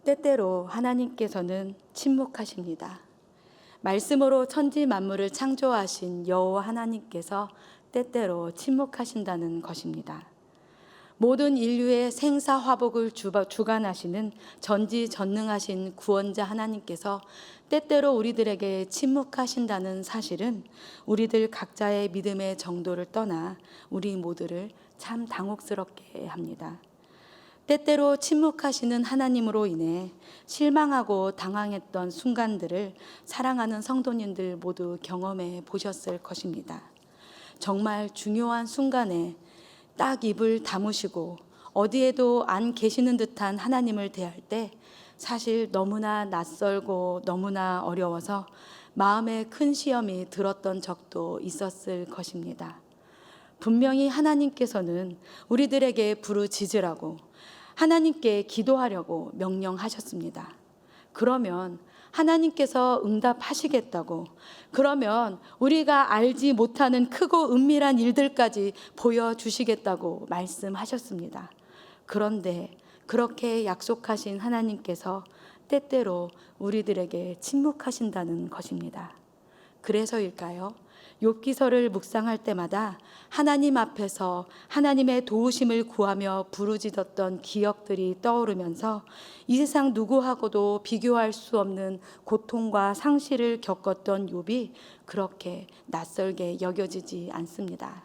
때때로 하나님께서는 침묵하십니다. 말씀으로 천지 만물을 창조하신 여호와 하나님께서 때때로 침묵하신다는 것입니다. 모든 인류의 생사화복을 주관하시는 전지전능하신 구원자 하나님께서 때때로 우리들에게 침묵하신다는 사실은 우리들 각자의 믿음의 정도를 떠나 우리 모두를 참 당혹스럽게 합니다. 때때로 침묵하시는 하나님으로 인해 실망하고 당황했던 순간들을 사랑하는 성도님들 모두 경험해 보셨을 것입니다. 정말 중요한 순간에 딱 입을 다무시고 어디에도 안 계시는 듯한 하나님을 대할 때 사실 너무나 낯설고 너무나 어려워서 마음에 큰 시험이 들었던 적도 있었을 것입니다. 분명히 하나님께서는 우리들에게 부르짖으라고 하나님께 기도하려고 명령하셨습니다. 그러면 하나님께서 응답하시겠다고, 그러면 우리가 알지 못하는 크고 은밀한 일들까지 보여주시겠다고 말씀하셨습니다. 그런데 그렇게 약속하신 하나님께서 때때로 우리들에게 침묵하신다는 것입니다. 그래서일까요? 욥기서를 묵상할 때마다 하나님 앞에서 하나님의 도우심을 구하며 부르짖었던 기억들이 떠오르면서 이 세상 누구하고도 비교할 수 없는 고통과 상실을 겪었던 욥이 그렇게 낯설게 여겨지지 않습니다.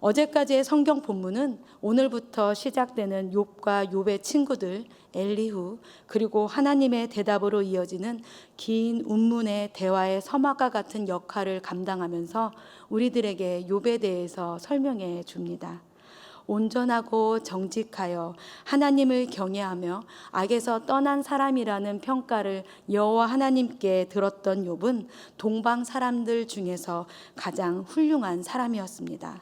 어제까지의 성경 본문은 오늘부터 시작되는 욥과 욥의 친구들 엘리후 그리고 하나님의 대답으로 이어지는 긴 운문의 대화의 서막과 같은 역할을 감당하면서 우리들에게 욥에 대해서 설명해 줍니다. 온전하고 정직하여 하나님을 경외하며 악에서 떠난 사람이라는 평가를 여호와 하나님께 들었던 욥은 동방 사람들 중에서 가장 훌륭한 사람이었습니다.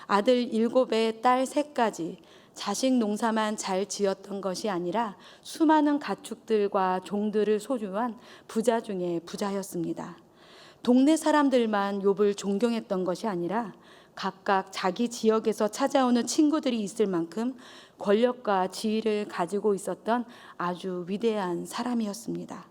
아들 7에 딸 3까지 자식 농사만 잘 지었던 것이 아니라 수많은 가축들과 종들을 소유한 부자 중에 부자였습니다. 동네 사람들만 욥을 존경했던 것이 아니라 각각 자기 지역에서 찾아오는 친구들이 있을 만큼 권력과 지위를 가지고 있었던 아주 위대한 사람이었습니다.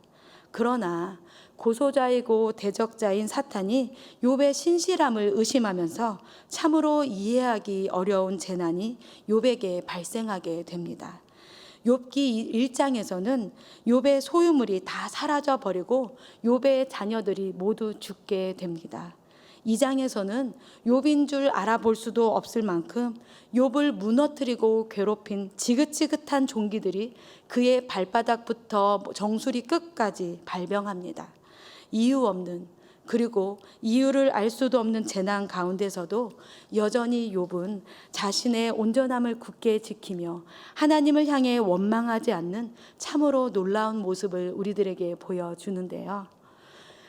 그러나 고소자이고 대적자인 사탄이 욥의 신실함을 의심하면서 참으로 이해하기 어려운 재난이 욥에게 발생하게 됩니다. 욥기 1장에서는 욥의 소유물이 다 사라져 버리고 욥의 자녀들이 모두 죽게 됩니다. 2장에서는 욥인 줄 알아볼 수도 없을 만큼 욥을 무너뜨리고 괴롭힌 지긋지긋한 종기들이 그의 발바닥부터 정수리 끝까지 발병합니다. 이유 없는, 그리고 이유를 알 수도 없는 재난 가운데서도 여전히 욥은 자신의 온전함을 굳게 지키며 하나님을 향해 원망하지 않는 참으로 놀라운 모습을 우리들에게 보여주는데요.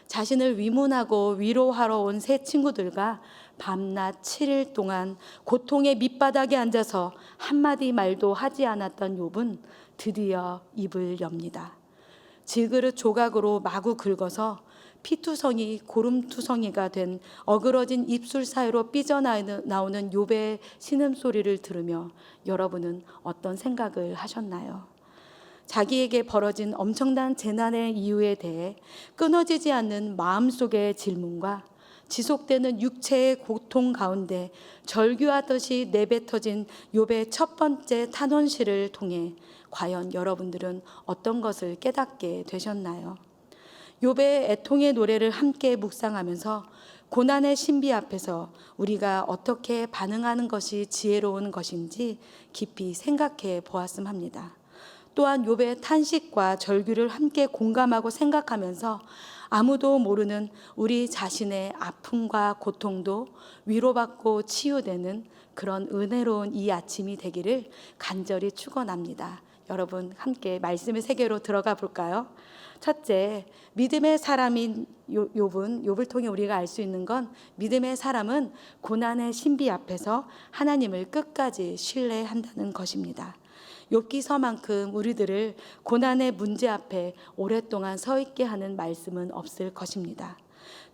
자신을 위문하고 위로하러 온 세 친구들과 밤낮 7일 동안 고통의 밑바닥에 앉아서 한마디 말도 하지 않았던 욥은 드디어 입을 엽니다. 질그릇 조각으로 마구 긁어서 피투성이 고름투성이가 된 어그러진 입술 사이로 삐져나오는 욥의 신음소리를 들으며 여러분은 어떤 생각을 하셨나요? 자기에게 벌어진 엄청난 재난의 이유에 대해 끊어지지 않는 마음속의 질문과 지속되는 육체의 고통 가운데 절규하듯이 내뱉어진 욥의 첫 번째 탄원시를 통해 과연 여러분들은 어떤 것을 깨닫게 되셨나요? 욥의 애통의 노래를 함께 묵상하면서 고난의 신비 앞에서 우리가 어떻게 반응하는 것이 지혜로운 것인지 깊이 생각해 보았음 합니다. 또한 욥의 탄식과 절규를 함께 공감하고 생각하면서 아무도 모르는 우리 자신의 아픔과 고통도 위로받고 치유되는 그런 은혜로운 이 아침이 되기를 간절히 축원합니다. 여러분 함께 말씀의 세계로 들어가 볼까요? 첫째, 믿음의 사람인 욥을 통해 우리가 알 수 있는 건 믿음의 사람은 고난의 신비 앞에서 하나님을 끝까지 신뢰한다는 것입니다. 욥기서만큼 우리들을 고난의 문제 앞에 오랫동안 서 있게 하는 말씀은 없을 것입니다.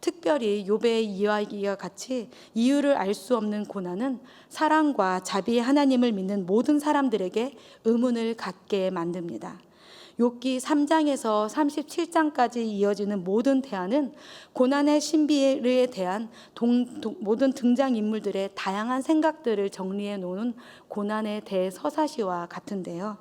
특별히 욥의 이야기와 같이 이유를 알 수 없는 고난은 사랑과 자비의 하나님을 믿는 모든 사람들에게 의문을 갖게 만듭니다. 욥기 3장에서 37장까지 이어지는 모든 대화는 고난의 신비에 대한 모든 등장인물들의 다양한 생각들을 정리해 놓은 고난의 대서사시와 같은데요.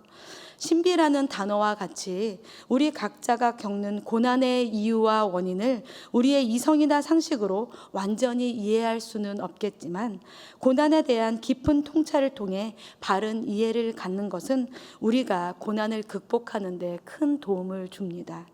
신비라는 단어와 같이 우리 각자가 겪는 고난의 이유와 원인을 우리의 이성이나 상식으로 완전히 이해할 수는 없겠지만, 고난에 대한 깊은 통찰을 통해 바른 이해를 갖는 것은 우리가 고난을 극복하는 데 큰 도움을 줍니다.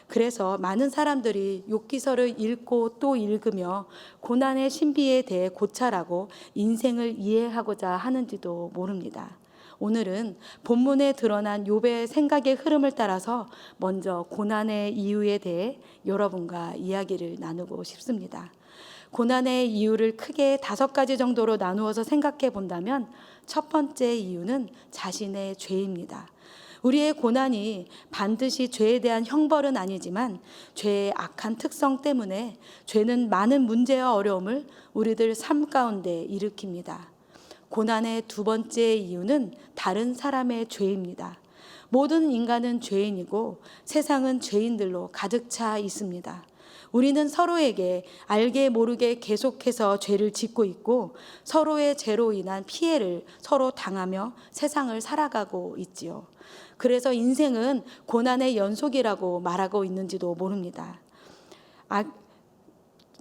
그래서 많은 사람들이 욥기서를 읽고 또 읽으며 고난의 신비에 대해 고찰하고 인생을 이해하고자 하는지도 모릅니다. 오늘은 본문에 드러난 욥의 생각의 흐름을 따라서 먼저 고난의 이유에 대해 여러분과 이야기를 나누고 싶습니다. 고난의 이유를 크게 5가지 정도로 나누어서 생각해 본다면, 첫 번째 이유는 자신의 죄입니다. 우리의 고난이 반드시 죄에 대한 형벌은 아니지만 죄의 악한 특성 때문에 죄는 많은 문제와 어려움을 우리들 삶 가운데 일으킵니다. 고난의 두 번째 이유는 다른 사람의 죄입니다. 모든 인간은 죄인이고 세상은 죄인들로 가득 차 있습니다. 우리는 서로에게 알게 모르게 계속해서 죄를 짓고 있고 서로의 죄로 인한 피해를 서로 당하며 세상을 살아가고 있지요. 그래서 인생은 고난의 연속이라고 말하고 있는지도 모릅니다.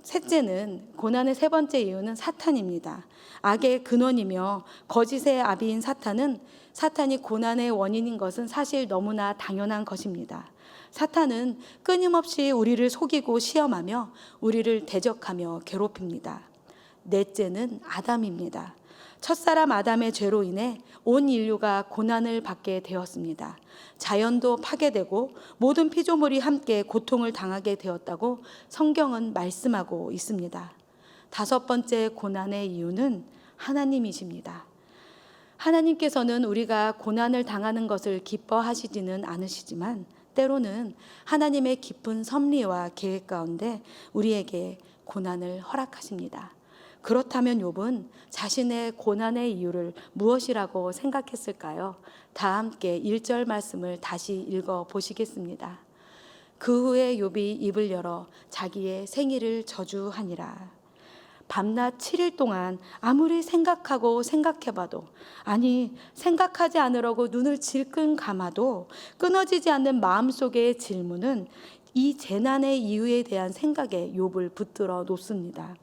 셋째는, 고난의 세 번째 이유는 사탄입니다. 악의 근원이며 거짓의 아비인 사탄이 고난의 원인인 것은 사실 너무나 당연한 것입니다. 사탄은 끊임없이 우리를 속이고 시험하며 우리를 대적하며 괴롭힙니다. 넷째는 아담입니다. 첫사람 아담의 죄로 인해 온 인류가 고난을 받게 되었습니다. 자연도 파괴되고 모든 피조물이 함께 고통을 당하게 되었다고 성경은 말씀하고 있습니다. 다섯 번째 고난의 이유는 하나님이십니다. 하나님께서는 우리가 고난을 당하는 것을 기뻐하시지는 않으시지만 때로는 하나님의 깊은 섭리와 계획 가운데 우리에게 고난을 허락하십니다. 그렇다면 욥은 자신의 고난의 이유를 무엇이라고 생각했을까요? 다 함께 1절 말씀을 다시 읽어 보시겠습니다. 그 후에 욥이 입을 열어 자기의 생일을 저주하니라. 밤낮 7일 동안 아무리 생각하고 생각해봐도, 아니 생각하지 않으려고 눈을 질끈 감아도 끊어지지 않는 마음속의 질문은 이 재난의 이유에 대한 생각에 욥을 붙들어 놓습니다.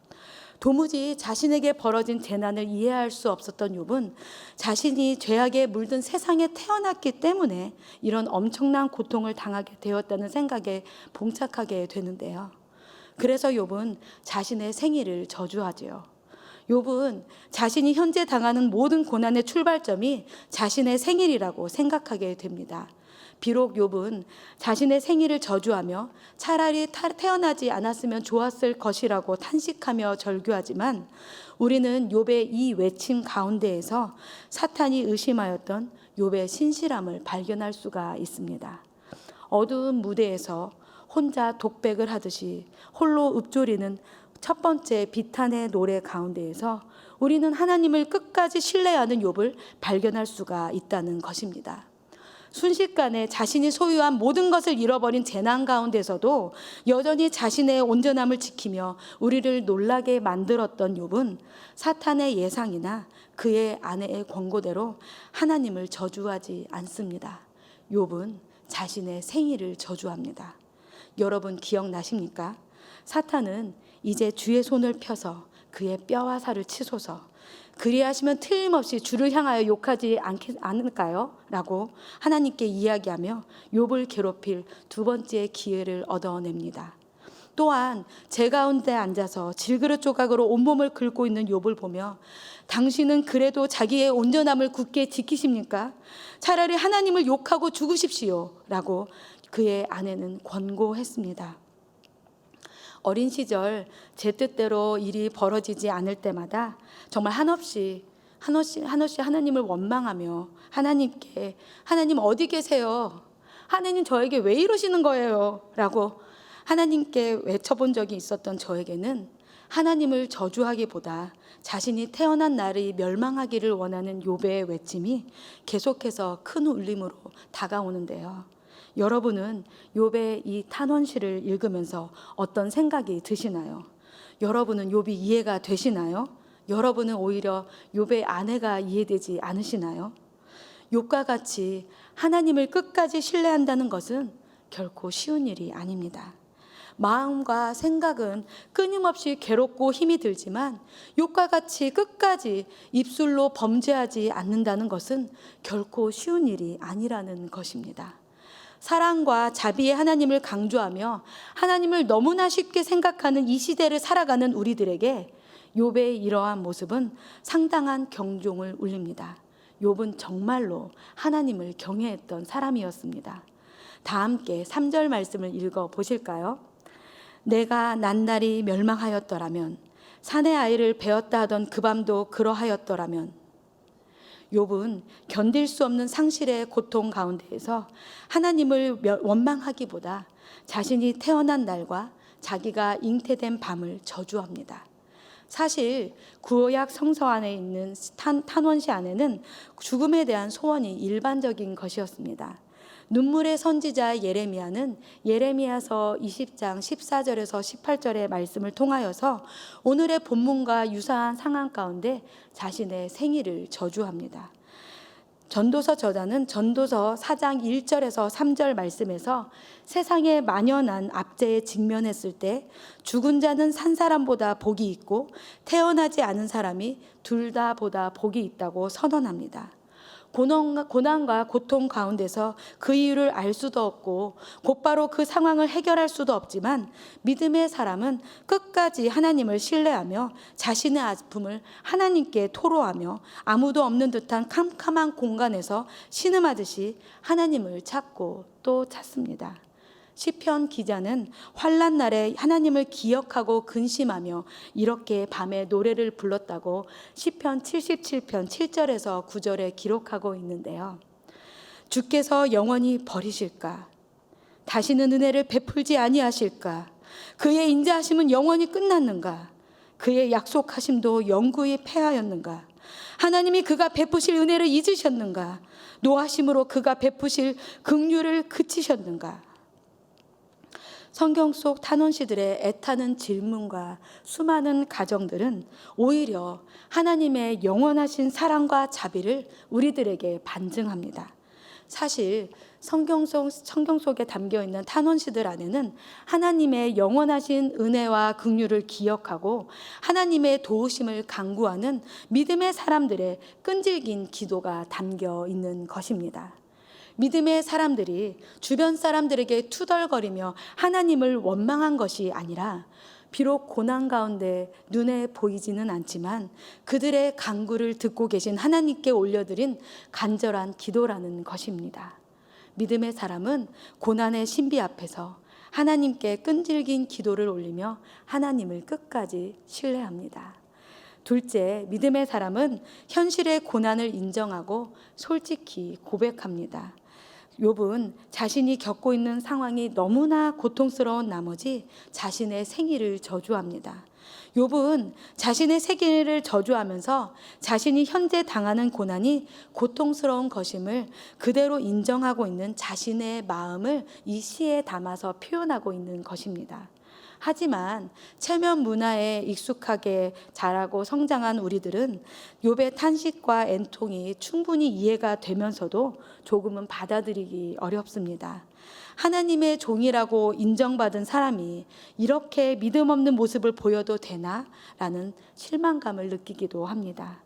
도무지 자신에게 벌어진 재난을 이해할 수 없었던 욥은 자신이 죄악에 물든 세상에 태어났기 때문에 이런 엄청난 고통을 당하게 되었다는 생각에 봉착하게 되는데요. 그래서 욥은 자신의 생일을 저주하지요. 욥은 자신이 현재 당하는 모든 고난의 출발점이 자신의 생일이라고 생각하게 됩니다. 비록 욥은 자신의 생일을 저주하며 차라리 태어나지 않았으면 좋았을 것이라고 탄식하며 절규하지만, 우리는 욥의 이 외침 가운데에서 사탄이 의심하였던 욥의 신실함을 발견할 수가 있습니다. 어두운 무대에서 혼자 독백을 하듯이 홀로 읊조리는 첫 번째 비탄의 노래 가운데에서 우리는 하나님을 끝까지 신뢰하는 욥을 발견할 수가 있다는 것입니다. 순식간에 자신이 소유한 모든 것을 잃어버린 재난 가운데서도 여전히 자신의 온전함을 지키며 우리를 놀라게 만들었던 욥은 사탄의 예상이나 그의 아내의 권고대로 하나님을 저주하지 않습니다. 욥은 자신의 생일을 저주합니다. 여러분 기억나십니까? 사탄은 이제 주의 손을 펴서 그의 뼈와 살을 치소서, 그리하시면 틀림없이 주를 향하여 욕하지 않을까요? 라고 하나님께 이야기하며 욥을 괴롭힐 두 번째 기회를 얻어냅니다. 또한 제 가운데 앉아서 질그릇 조각으로 온몸을 긁고 있는 욥을 보며 당신은 그래도 자기의 온전함을 굳게 지키십니까? 차라리 하나님을 욕하고 죽으십시오 라고 그의 아내는 권고했습니다. 어린 시절 제 뜻대로 일이 벌어지지 않을 때마다 정말 한없이 하나님을 원망하며 하나님께, 하나님 어디 계세요? 하나님 저에게 왜 이러시는 거예요? 라고 하나님께 외쳐본 적이 있었던 저에게는 하나님을 저주하기보다 자신이 태어난 날이 멸망하기를 원하는 욥의 외침이 계속해서 큰 울림으로 다가오는데요. 여러분은 욥의 이 탄원시를 읽으면서 어떤 생각이 드시나요? 여러분은 욥이 이해가 되시나요? 여러분은 오히려 욥의 아내가 이해되지 않으시나요? 욥과 같이 하나님을 끝까지 신뢰한다는 것은 결코 쉬운 일이 아닙니다. 마음과 생각은 끊임없이 괴롭고 힘이 들지만 욥과 같이 끝까지 입술로 범죄하지 않는다는 것은 결코 쉬운 일이 아니라는 것입니다. 사랑과 자비의 하나님을 강조하며 하나님을 너무나 쉽게 생각하는 이 시대를 살아가는 우리들에게 욥의 이러한 모습은 상당한 경종을 울립니다. 욥은 정말로 하나님을 경외했던 사람이었습니다. 다 함께 3절 말씀을 읽어 보실까요? 내가 낱날이 멸망하였더라면 사내 아이를 베었다 하던 그 밤도 그러하였더라면. 욥은 견딜 수 없는 상실의 고통 가운데에서 하나님을 원망하기보다 자신이 태어난 날과 자기가 잉태된 밤을 저주합니다. 사실 구약 성서 안에 있는 탄원시 안에는 죽음에 대한 소원이 일반적인 것이었습니다. 눈물의 선지자 예레미야는 예레미야서 20장 14절에서 18절의 말씀을 통하여서 오늘의 본문과 유사한 상황 가운데 자신의 생일을 저주합니다. 전도서 저자는 전도서 4장 1절에서 3절 말씀에서 세상에 만연한 압제에 직면했을 때 죽은 자는 산 사람보다 복이 있고 태어나지 않은 사람이 둘 다 보다 복이 있다고 선언합니다. 고난과 고통 가운데서 그 이유를 알 수도 없고 곧바로 그 상황을 해결할 수도 없지만 믿음의 사람은 끝까지 하나님을 신뢰하며 자신의 아픔을 하나님께 토로하며 아무도 없는 듯한 캄캄한 공간에서 신음하듯이 하나님을 찾고 또 찾습니다. 시편 기자는 환난 날에 하나님을 기억하고 근심하며 이렇게 밤에 노래를 불렀다고 시편 77편 7절에서 9절에 기록하고 있는데요. 주께서 영원히 버리실까? 다시는 은혜를 베풀지 아니하실까? 그의 인자하심은 영원히 끝났는가? 그의 약속하심도 영구히 패하였는가? 하나님이 그가 베푸실 은혜를 잊으셨는가? 노하심으로 그가 베푸실 긍휼을 그치셨는가? 성경 속 탄원시들의 애타는 질문과 수많은 가정들은 오히려 하나님의 영원하신 사랑과 자비를 우리들에게 반증합니다. 사실 성경 속에 담겨있는 탄원시들 안에는 하나님의 영원하신 은혜와 긍휼을 기억하고 하나님의 도우심을 간구하는 믿음의 사람들의 끈질긴 기도가 담겨 있는 것입니다. 믿음의 사람들이 주변 사람들에게 투덜거리며 하나님을 원망한 것이 아니라 비록 고난 가운데 눈에 보이지는 않지만 그들의 간구를 듣고 계신 하나님께 올려드린 간절한 기도라는 것입니다. 믿음의 사람은 고난의 신비 앞에서 하나님께 끈질긴 기도를 올리며 하나님을 끝까지 신뢰합니다. 둘째, 믿음의 사람은 현실의 고난을 인정하고 솔직히 고백합니다. 욥은 자신이 겪고 있는 상황이 너무나 고통스러운 나머지 자신의 생일을 저주합니다. 욥은 자신의 생일을 저주하면서 자신이 현재 당하는 고난이 고통스러운 것임을 그대로 인정하고 있는 자신의 마음을 이 시에 담아서 표현하고 있는 것입니다. 하지만 체면 문화에 익숙하게 자라고 성장한 우리들은 욥의 탄식과 애통이 충분히 이해가 되면서도 조금은 받아들이기 어렵습니다. 하나님의 종이라고 인정받은 사람이 이렇게 믿음 없는 모습을 보여도 되나? 라는 실망감을 느끼기도 합니다.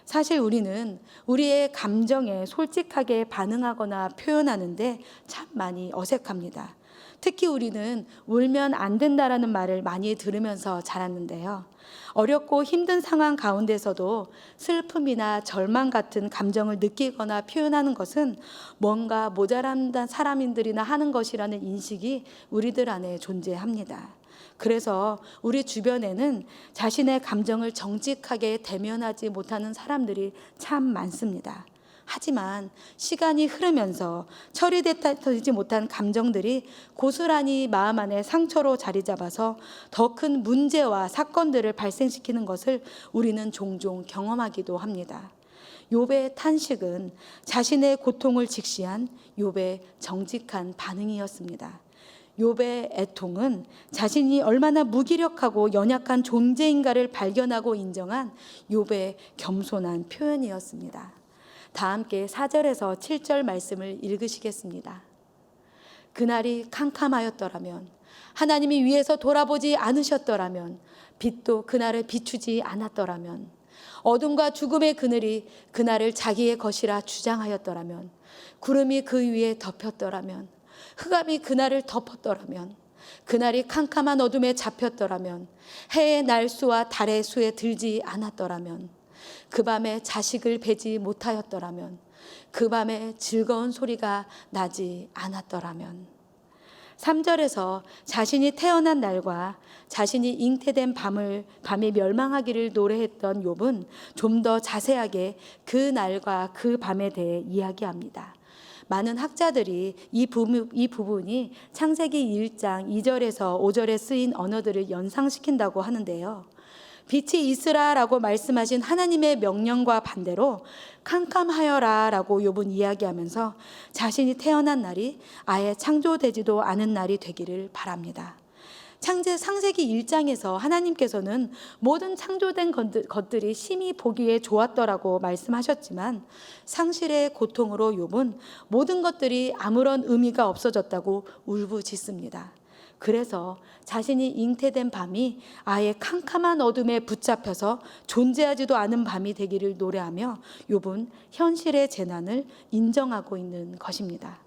사실 우리는 우리의 감정에 솔직하게 반응하거나 표현하는데 참 많이 어색합니다. 특히 우리는 울면 안 된다라는 말을 많이 들으면서 자랐는데요. 어렵고 힘든 상황 가운데서도 슬픔이나 절망 같은 감정을 느끼거나 표현하는 것은 뭔가 모자란 사람들이나 하는 것이라는 인식이 우리들 안에 존재합니다. 그래서 우리 주변에는 자신의 감정을 정직하게 대면하지 못하는 사람들이 참 많습니다. 하지만 시간이 흐르면서 처리되지 못한 감정들이 고스란히 마음 안에 상처로 자리 잡아서 더 큰 문제와 사건들을 발생시키는 것을 우리는 종종 경험하기도 합니다. 욥의 탄식은 자신의 고통을 직시한 욥의 정직한 반응이었습니다. 욥의 애통은 자신이 얼마나 무기력하고 연약한 존재인가를 발견하고 인정한 욥의 겸손한 표현이었습니다. 다 함께 4절에서 7절 말씀을 읽으시겠습니다. 그날이 캄캄하였더라면, 하나님이 위에서 돌아보지 않으셨더라면, 빛도 그날을 비추지 않았더라면, 어둠과 죽음의 그늘이 그날을 자기의 것이라 주장하였더라면, 구름이 그 위에 덮였더라면, 흑암이 그날을 덮었더라면, 그날이 캄캄한 어둠에 잡혔더라면, 해의 날수와 달의 수에 들지 않았더라면, 그 밤에 자식을 베지 못하였더라면, 그 밤에 즐거운 소리가 나지 않았더라면. 3절에서 자신이 태어난 날과 자신이 잉태된 밤이 멸망하기를 노래했던 욥은 좀 더 자세하게 그 날과 그 밤에 대해 이야기합니다. 많은 학자들이 이 부분이 창세기 1장 2절에서 5절에 쓰인 언어들을 연상시킨다고 하는데요. 빛이 있으라라고 말씀하신 하나님의 명령과 반대로 캄캄하여라라고 욥은 이야기하면서 자신이 태어난 날이 아예 창조되지도 않은 날이 되기를 바랍니다. 창세기 1장에서 하나님께서는 모든 창조된 것들이 심히 보기에 좋았더라고 말씀하셨지만 상실의 고통으로 욥은 모든 것들이 아무런 의미가 없어졌다고 울부짖습니다. 그래서 자신이 잉태된 밤이 아예 캄캄한 어둠에 붙잡혀서 존재하지도 않은 밤이 되기를 노래하며 욥은 현실의 재난을 인정하고 있는 것입니다.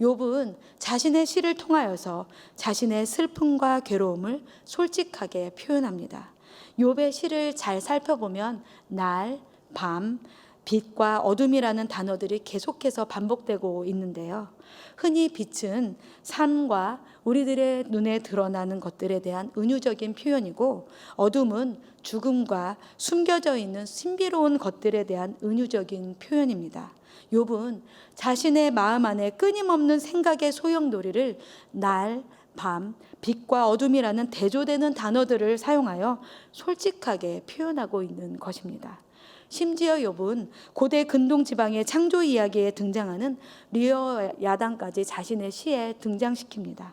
욥은 자신의 시를 통하여서 자신의 슬픔과 괴로움을 솔직하게 표현합니다. 욥의 시를 잘 살펴보면 날, 밤, 빛과 어둠이라는 단어들이 계속해서 반복되고 있는데요. 흔히 빛은 삶과 우리들의 눈에 드러나는 것들에 대한 은유적인 표현이고, 어둠은 죽음과 숨겨져 있는 신비로운 것들에 대한 은유적인 표현입니다. 욥은 자신의 마음 안에 끊임없는 생각의 소용돌이를 날, 밤, 빛과 어둠이라는 대조되는 단어들을 사용하여 솔직하게 표현하고 있는 것입니다. 심지어 욥은 고대 근동 지방의 창조 이야기에 등장하는 리어와 야단까지 자신의 시에 등장시킵니다.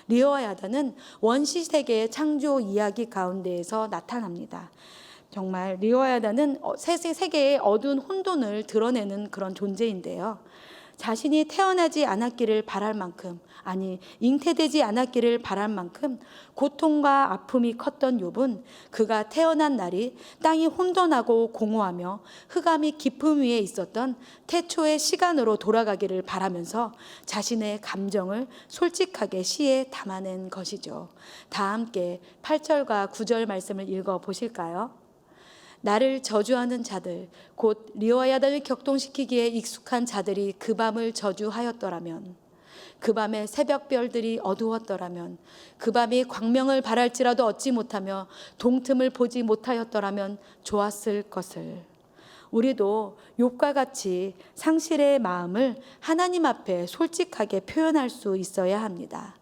리어와 야단은 원시 세계의 창조 이야기 가운데에서 나타납니다. 정말 리어와 야단은 세계의 어두운 혼돈을 드러내는 그런 존재인데요. 자신이 태어나지 않았기를 바랄 만큼, 아니 잉태되지 않았기를 바랄 만큼 고통과 아픔이 컸던 욥은 그가 태어난 날이 땅이 혼돈하고 공허하며 흑암이 깊음 위에 있었던 태초의 시간으로 돌아가기를 바라면서 자신의 감정을 솔직하게 시에 담아낸 것이죠. 다 함께 8절과 9절 말씀을 읽어 보실까요? 나를 저주하는 자들, 곧 리어와 야단을 격동시키기에 익숙한 자들이 그 밤을 저주하였더라면, 그 밤에 새벽별들이 어두웠더라면, 그 밤이 광명을 발할지라도 얻지 못하며 동틈을 보지 못하였더라면 좋았을 것을. 우리도 욥과 같이 상실의 마음을 하나님 앞에 솔직하게 표현할 수 있어야 합니다.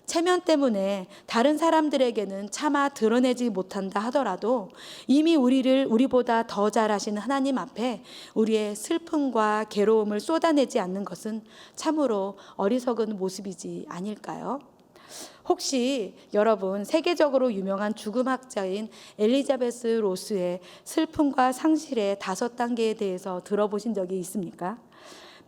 체면 때문에 다른 사람들에게는 차마 드러내지 못한다 하더라도 이미 우리보다 더 잘 아시는 하나님 앞에 우리의 슬픔과 괴로움을 쏟아내지 않는 것은 참으로 어리석은 모습이지 아닐까요? 혹시 여러분 세계적으로 유명한 죽음학자인 엘리자베스 로스의 슬픔과 상실의 5단계에 대해서 들어보신 적이 있습니까?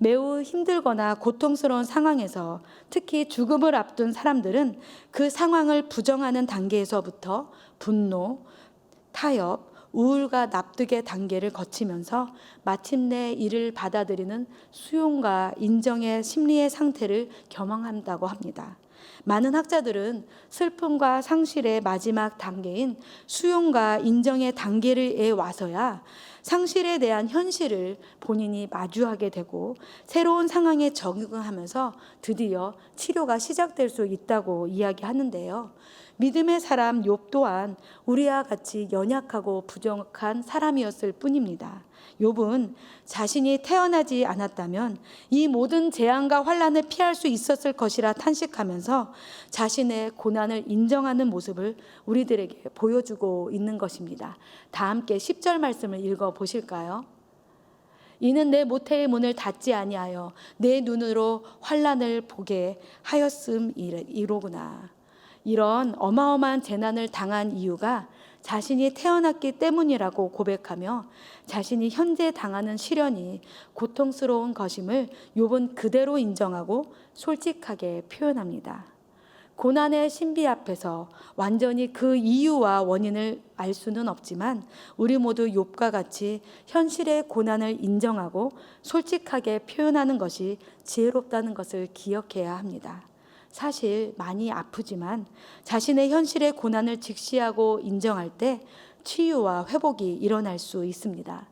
매우 힘들거나 고통스러운 상황에서 특히 죽음을 앞둔 사람들은 그 상황을 부정하는 단계에서부터 분노, 타협, 우울과 납득의 단계를 거치면서 마침내 이를 받아들이는 수용과 인정의 심리의 상태를 경험한다고 합니다. 많은 학자들은 슬픔과 상실의 마지막 단계인 수용과 인정의 단계에 와서야 상실에 대한 현실을 본인이 마주하게 되고 새로운 상황에 적응하면서 드디어 치료가 시작될 수 있다고 이야기하는데요. 믿음의 사람 욥 또한 우리와 같이 연약하고 부족한 사람이었을 뿐입니다. 욥은 자신이 태어나지 않았다면 이 모든 재앙과 환난을 피할 수 있었을 것이라 탄식하면서 자신의 고난을 인정하는 모습을 우리들에게 보여주고 있는 것입니다. 다 함께 10절 말씀을 읽어 보실까요? 이는 내 모태의 문을 닫지 아니하여 내 눈으로 환난을 보게 하였음이로구나. 이런 어마어마한 재난을 당한 이유가 자신이 태어났기 때문이라고 고백하며 자신이 현재 당하는 시련이 고통스러운 것임을 욥은 그대로 인정하고 솔직하게 표현합니다. 고난의 신비 앞에서 완전히 그 이유와 원인을 알 수는 없지만 우리 모두 욥과 같이 현실의 고난을 인정하고 솔직하게 표현하는 것이 지혜롭다는 것을 기억해야 합니다. 사실 많이 아프지만 자신의 현실의 고난을 직시하고 인정할 때 치유와 회복이 일어날 수 있습니다.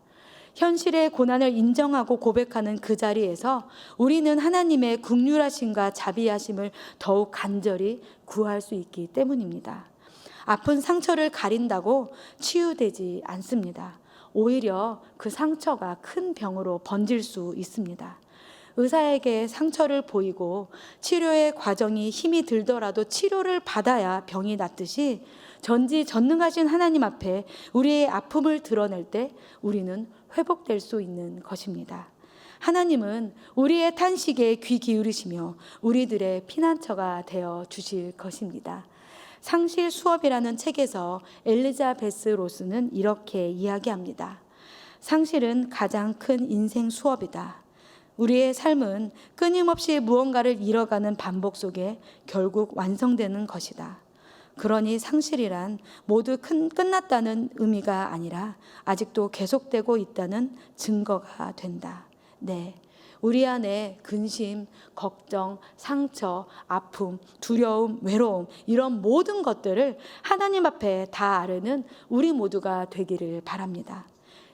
현실의 고난을 인정하고 고백하는 그 자리에서 우리는 하나님의 긍휼하심과 자비하심을 더욱 간절히 구할 수 있기 때문입니다. 아픈 상처를 가린다고 치유되지 않습니다. 오히려 그 상처가 큰 병으로 번질 수 있습니다. 의사에게 상처를 보이고 치료의 과정이 힘이 들더라도 치료를 받아야 병이 낫듯이 전지전능하신 하나님 앞에 우리의 아픔을 드러낼 때 우리는 회복될 수 있는 것입니다. 하나님은 우리의 탄식에 귀 기울이시며 우리들의 피난처가 되어 주실 것입니다. 상실 수업이라는 책에서 엘리자베스 로스는 이렇게 이야기합니다. 상실은 가장 큰 인생 수업이다. 우리의 삶은 끊임없이 무언가를 잃어가는 반복 속에 결국 완성되는 것이다. 그러니 상실이란 모두 끝났다는 의미가 아니라 아직도 계속되고 있다는 증거가 된다. 네, 우리 안에 근심, 걱정, 상처, 아픔, 두려움, 외로움 이런 모든 것들을 하나님 앞에 다 아뢰는 우리 모두가 되기를 바랍니다.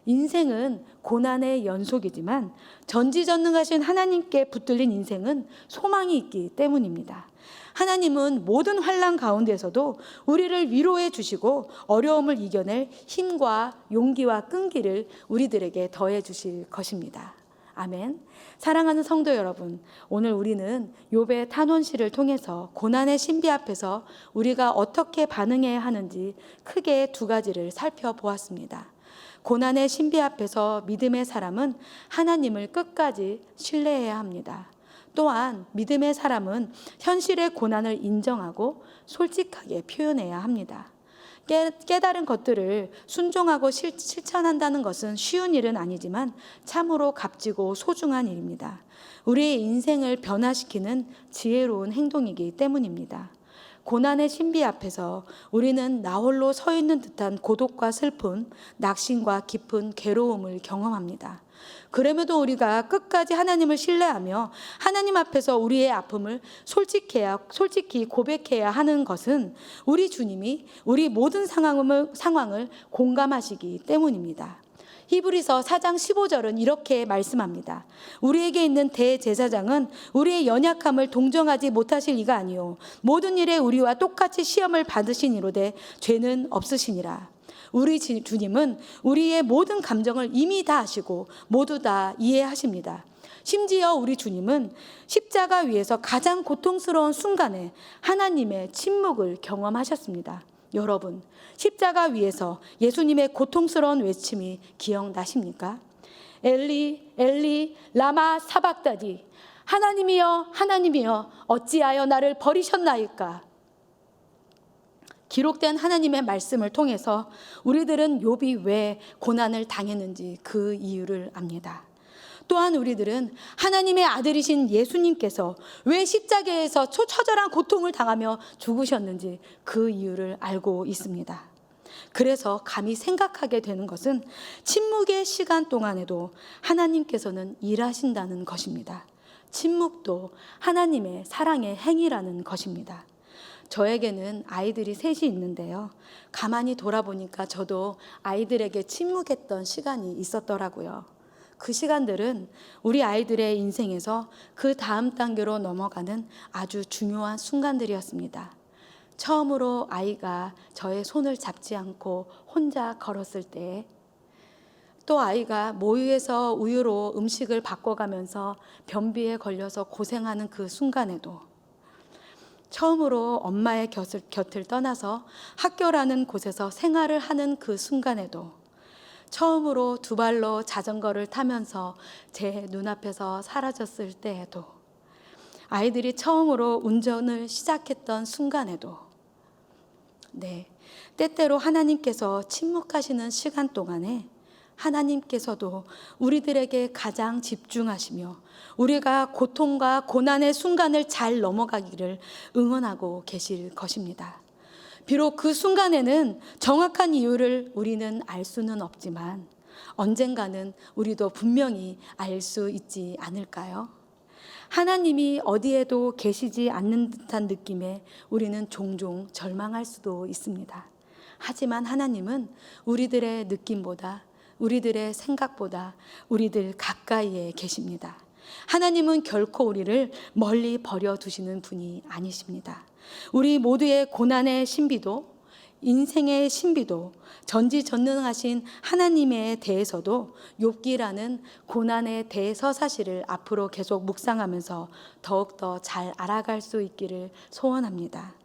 인생은 고난의 연속이지만 전지전능하신 하나님께 붙들린 인생은 소망이 있기 때문입니다. 하나님은 모든 환난 가운데서도 우리를 위로해 주시고 어려움을 이겨낼 힘과 용기와 끈기를 우리들에게 더해 주실 것입니다. 아멘. 사랑하는 성도 여러분, 오늘 우리는 욥의 탄원시를 통해서 고난의 신비 앞에서 우리가 어떻게 반응해야 하는지 크게 두 가지를 살펴보았습니다. 고난의 신비 앞에서 믿음의 사람은 하나님을 끝까지 신뢰해야 합니다. 또한 믿음의 사람은 현실의 고난을 인정하고 솔직하게 표현해야 합니다. 깨달은 것들을 순종하고 실천한다는 것은 쉬운 일은 아니지만 참으로 값지고 소중한 일입니다. 우리의 인생을 변화시키는 지혜로운 행동이기 때문입니다. 고난의 신비 앞에서 우리는 나홀로 서 있는 듯한 고독과 슬픔, 낙심과 깊은 괴로움을 경험합니다. 그럼에도 우리가 끝까지 하나님을 신뢰하며 하나님 앞에서 우리의 아픔을 솔직히 고백해야 하는 것은 우리 주님이 우리 모든 상황을 공감하시기 때문입니다. 히브리서 4장 15절은 이렇게 말씀합니다. 우리에게 있는 대제사장은 우리의 연약함을 동정하지 못하실 이가 아니요 모든 일에 우리와 똑같이 시험을 받으시니로되 죄는 없으시니라. 우리 주님은 우리의 모든 감정을 이미 다 아시고 모두 다 이해하십니다. 심지어 우리 주님은 십자가 위에서 가장 고통스러운 순간에 하나님의 침묵을 경험하셨습니다. 여러분, 십자가 위에서 예수님의 고통스러운 외침이 기억나십니까? 엘리 엘리 라마 사박다니, 하나님이여 하나님이여 어찌하여 나를 버리셨나이까? 기록된 하나님의 말씀을 통해서 우리들은 욥이 왜 고난을 당했는지 그 이유를 압니다. 또한 우리들은 하나님의 아들이신 예수님께서 왜 십자가에서 처절한 고통을 당하며 죽으셨는지 그 이유를 알고 있습니다. 그래서 감히 생각하게 되는 것은 침묵의 시간 동안에도 하나님께서는 일하신다는 것입니다. 침묵도 하나님의 사랑의 행위라는 것입니다. 저에게는 아이들이 셋이 있는데요. 가만히 돌아보니까 저도 아이들에게 침묵했던 시간이 있었더라고요. 그 시간들은 우리 아이들의 인생에서 그 다음 단계로 넘어가는 아주 중요한 순간들이었습니다. 처음으로 아이가 저의 손을 잡지 않고 혼자 걸었을 때, 또 아이가 모유에서 우유로 음식을 바꿔가면서 변비에 걸려서 고생하는 그 순간에도, 처음으로 엄마의 곁을 떠나서 학교라는 곳에서 생활을 하는 그 순간에도, 처음으로 두 발로 자전거를 타면서 제 눈앞에서 사라졌을 때에도, 아이들이 처음으로 운전을 시작했던 순간에도, 네, 때때로 하나님께서 침묵하시는 시간 동안에 하나님께서도 우리들에게 가장 집중하시며 우리가 고통과 고난의 순간을 잘 넘어가기를 응원하고 계실 것입니다. 비록 그 순간에는 정확한 이유를 우리는 알 수는 없지만 언젠가는 우리도 분명히 알 수 있지 않을까요? 하나님이 어디에도 계시지 않는 듯한 느낌에 우리는 종종 절망할 수도 있습니다. 하지만 하나님은 우리들의 느낌보다, 우리들의 생각보다 우리들 가까이에 계십니다. 하나님은 결코 우리를 멀리 버려두시는 분이 아니십니다. 우리 모두의 고난의 신비도, 인생의 신비도, 전지전능하신 하나님에 대해서도 욥기라는 고난의 대서사시를 앞으로 계속 묵상하면서 더욱더 잘 알아갈 수 있기를 소원합니다.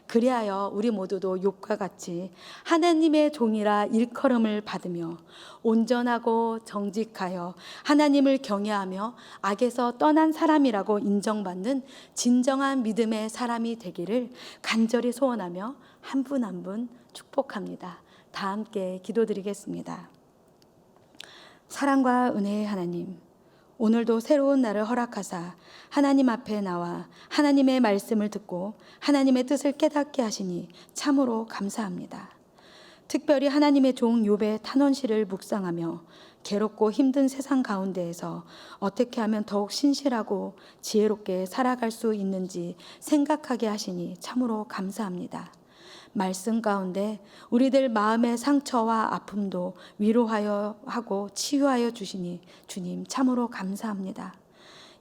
그리하여 우리 모두도 욥과 같이 하나님의 종이라 일컬음을 받으며 온전하고 정직하여 하나님을 경외하며 악에서 떠난 사람이라고 인정받는 진정한 믿음의 사람이 되기를 간절히 소원하며 한 분 한 분 축복합니다. 다 함께 기도드리겠습니다. 사랑과 은혜의 하나님, 오늘도 새로운 날을 허락하사 하나님 앞에 나와 하나님의 말씀을 듣고 하나님의 뜻을 깨닫게 하시니 참으로 감사합니다. 특별히 하나님의 종 욥의 탄원시를 묵상하며 괴롭고 힘든 세상 가운데에서 어떻게 하면 더욱 신실하고 지혜롭게 살아갈 수 있는지 생각하게 하시니 참으로 감사합니다. 말씀 가운데 우리들 마음의 상처와 아픔도 위로하여 하고 치유하여 주시니 주님 참으로 감사합니다.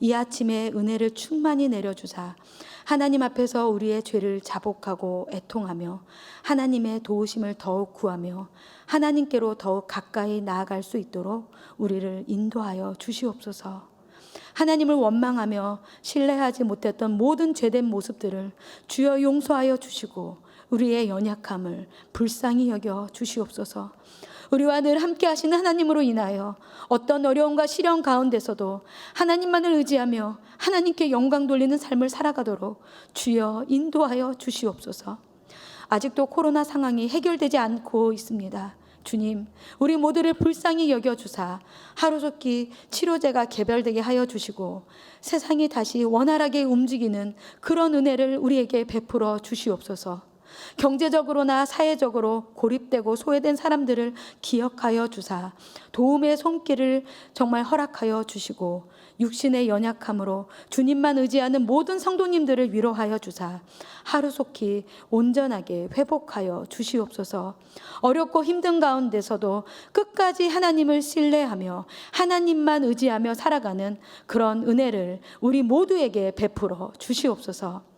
이 아침에 은혜를 충만히 내려주사 하나님 앞에서 우리의 죄를 자복하고 애통하며 하나님의 도우심을 더욱 구하며 하나님께로 더욱 가까이 나아갈 수 있도록 우리를 인도하여 주시옵소서. 하나님을 원망하며 신뢰하지 못했던 모든 죄된 모습들을 주여 용서하여 주시고 우리의 연약함을 불쌍히 여겨 주시옵소서. 우리와 늘 함께 하시는 하나님으로 인하여 어떤 어려움과 시련 가운데서도 하나님만을 의지하며 하나님께 영광 돌리는 삶을 살아가도록 주여 인도하여 주시옵소서. 아직도 코로나 상황이 해결되지 않고 있습니다. 주님, 우리 모두를 불쌍히 여겨주사 하루속히 치료제가 개발되게 하여 주시고 세상이 다시 원활하게 움직이는 그런 은혜를 우리에게 베풀어 주시옵소서. 경제적으로나 사회적으로 고립되고 소외된 사람들을 기억하여 주사 도움의 손길을 정말 허락하여 주시고 육신의 연약함으로 주님만 의지하는 모든 성도님들을 위로하여 주사 하루속히 온전하게 회복하여 주시옵소서. 어렵고 힘든 가운데서도 끝까지 하나님을 신뢰하며 하나님만 의지하며 살아가는 그런 은혜를 우리 모두에게 베풀어 주시옵소서.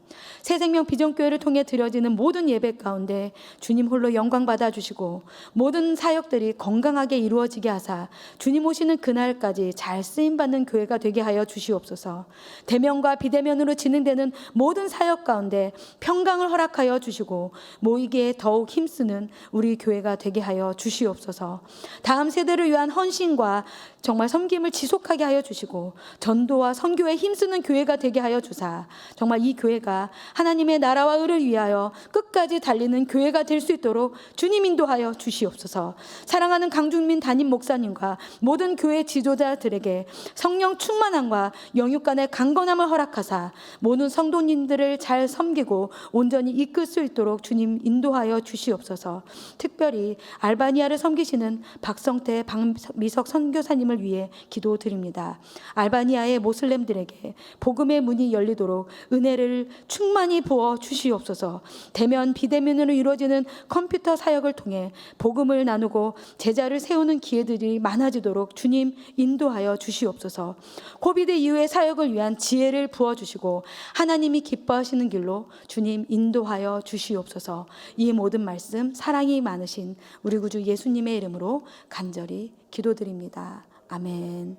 새생명 비전교회를 통해 드려지는 모든 예배 가운데 주님 홀로 영광 받아주시고 모든 사역들이 건강하게 이루어지게 하사 주님 오시는 그날까지 잘 쓰임받는 교회가 되게 하여 주시옵소서. 대면과 비대면으로 진행되는 모든 사역 가운데 평강을 허락하여 주시고 모이기에 더욱 힘쓰는 우리 교회가 되게 하여 주시옵소서. 다음 세대를 위한 헌신과 정말 섬김을 지속하게 하여 주시고 전도와 선교에 힘쓰는 교회가 되게 하여 주사 정말 이 교회가 하나님의 나라와 의를 위하여 끝까지 달리는 교회가 될 수 있도록 주님 인도하여 주시옵소서. 사랑하는 강중민 담임 목사님과 모든 교회 지도자들에게 성령 충만함과 영육 간의 강건함을 허락하사 모든 성도님들을 잘 섬기고 온전히 이끌 수 있도록 주님 인도하여 주시옵소서. 특별히 알바니아를 섬기시는 박성태 박미석 선교사님을 위해 기도드립니다. 알바니아의 모슬렘들에게 복음의 문이 열리도록 은혜를 충만히 부어 주시옵소서. 대면 비대면으로 이루어지는 컴퓨터 사역을 통해 복음을 나누고 제자를 세우는 기회들이 많아지도록 주님 인도하여 주시옵소서. 코비드 이후의 사역을 위한 지혜를 부어주시고 하나님이 기뻐하시는 길로 주님 인도하여 주시옵소서. 이 모든 말씀 사랑이 많으신 우리 구주 예수님의 이름으로 간절히 기도드립니다. 아멘.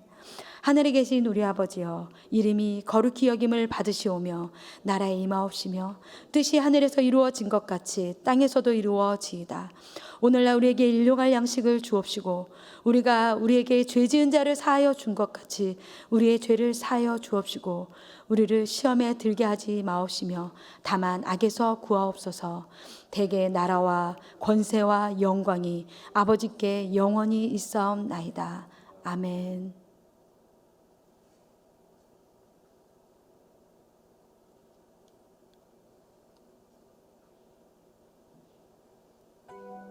하늘에 계신 우리 아버지여, 이름이 거룩히 여김을 받으시오며 나라에 임하옵시며 뜻이 하늘에서 이루어진 것 같이 땅에서도 이루어지이다. 오늘날 우리에게 일용할 양식을 주옵시고 우리가 우리에게 죄 지은 자를 사하여 준 것 같이 우리의 죄를 사하여 주옵시고 우리를 시험에 들게 하지 마옵시며 다만 악에서 구하옵소서. 대개 나라와 권세와 영광이 아버지께 영원히 있사옵나이다. 아멘.